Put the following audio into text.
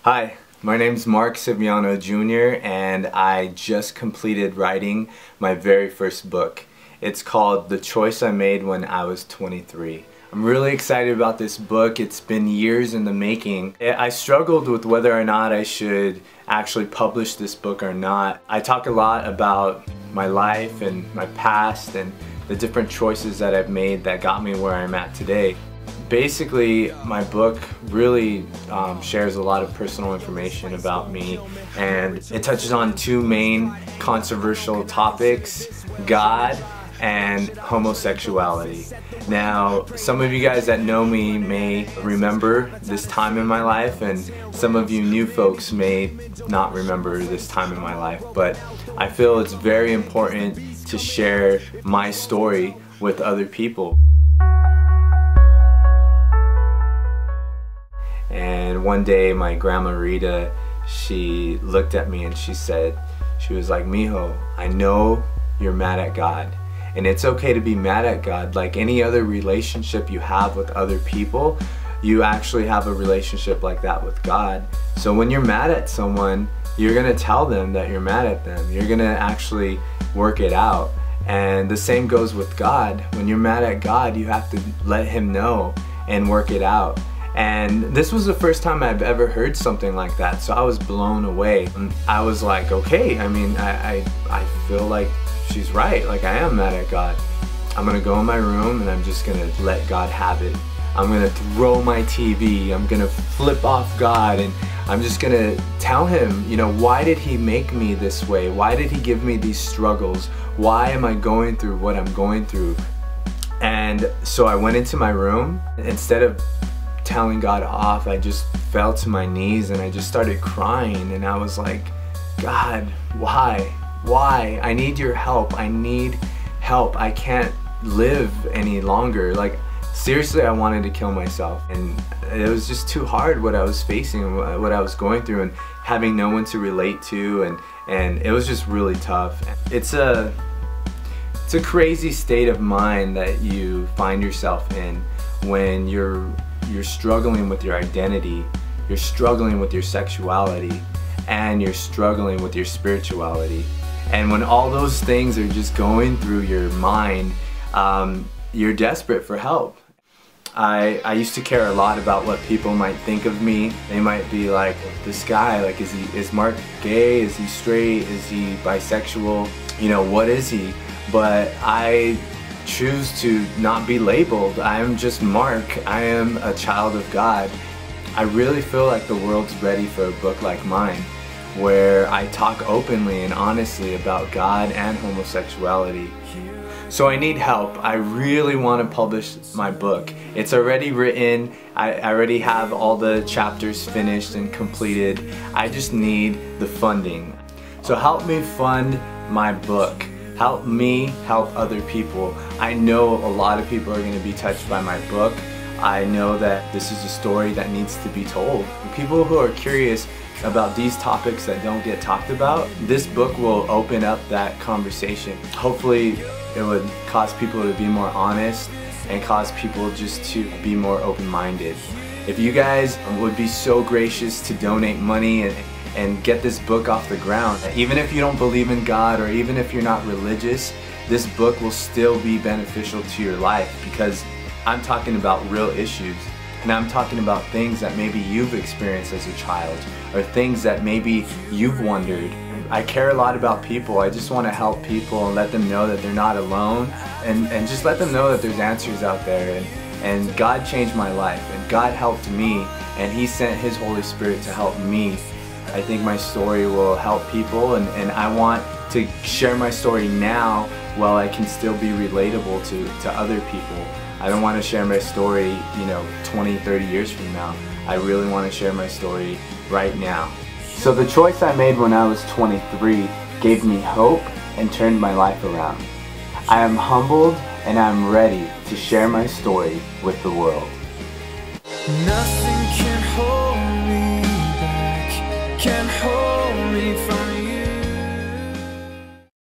Hi, my name's Mark Siviano Jr. and I just completed writing my very first book. It's called The Choice I Made When I Was 23. I'm really excited about this book. It's been years in the making. I struggled with whether or not I should actually publish this book or not. I talk a lot about my life and my past and the different choices that I've made that got me where I'm at today. Basically, my book really shares a lot of personal information about me, and it touches on two main controversial topics: God and homosexuality. Now, some of you guys that know me may remember this time in my life, and some of you new folks may not remember this time in my life, but I feel it's very important to share my story with other people. And one day my grandma Rita, she looked at me and she was like, "Mijo, I know you're mad at God. And it's okay to be mad at God. Like any other relationship you have with other people, you actually have a relationship like that with God. So when you're mad at someone, you're gonna tell them that you're mad at them. You're gonna actually work it out. And the same goes with God. When you're mad at God, you have to let Him know and work it out." And this was the first time I've ever heard something like that, so I was blown away. And I was like, okay, I mean, I feel like she's right. Like, I am mad at God. I'm gonna go in my room and I'm just gonna let God have it. I'm gonna throw my TV, I'm gonna flip off God, and I'm just gonna tell Him, you know, why did He make me this way? Why did He give me these struggles? Why am I going through what I'm going through? And so I went into my room. Instead of telling God off, I just fell to my knees and I just started crying, and I was like, "God, why? Why? I need your help. I need help. I can't live any longer." Like, seriously, I wanted to kill myself, and it was just too hard what I was facing, what I was going through, and having no one to relate to, and it was just really tough. It's a crazy state of mind that you find yourself in when you're struggling with your identity, you're struggling with your sexuality, and you're struggling with your spirituality. And when all those things are just going through your mind, you're desperate for help. I used to care a lot about what people might think of me. They might be like, "This guy, like, is Mark gay? Is he straight? Is he bisexual? You know, what is he?" But I choose to not be labeled. I am just Mark. I am a child of God. I really feel like the world's ready for a book like mine, where I talk openly and honestly about God and homosexuality. So I need help. I really want to publish my book. It's already written. I already have all the chapters finished and completed. I just need the funding. So help me fund my book. Help me help other people. I know a lot of people are going to be touched by my book. I know that this is a story that needs to be told. People who are curious about these topics that don't get talked about, this book will open up that conversation. Hopefully it would cause people to be more honest and cause people just to be more open-minded. If you guys would be so gracious to donate money and get this book off the ground. Even if you don't believe in God, or even if you're not religious, this book will still be beneficial to your life, because I'm talking about real issues, and I'm talking about things that maybe you've experienced as a child, or things that maybe you've wondered. I care a lot about people. I just want to help people and let them know that they're not alone, and just let them know that there's answers out there. And God changed my life, and God helped me, and He sent His Holy Spirit to help me. I think my story will help people, and I want to share my story now while I can still be relatable to other people. I don't want to share my story, you know, 20, 30 years from now. I really want to share my story right now. So the choice I made when I was 23 gave me hope and turned my life around. I am humbled and I'm ready to share my story with the world. Nothing can hold me back, can hold me from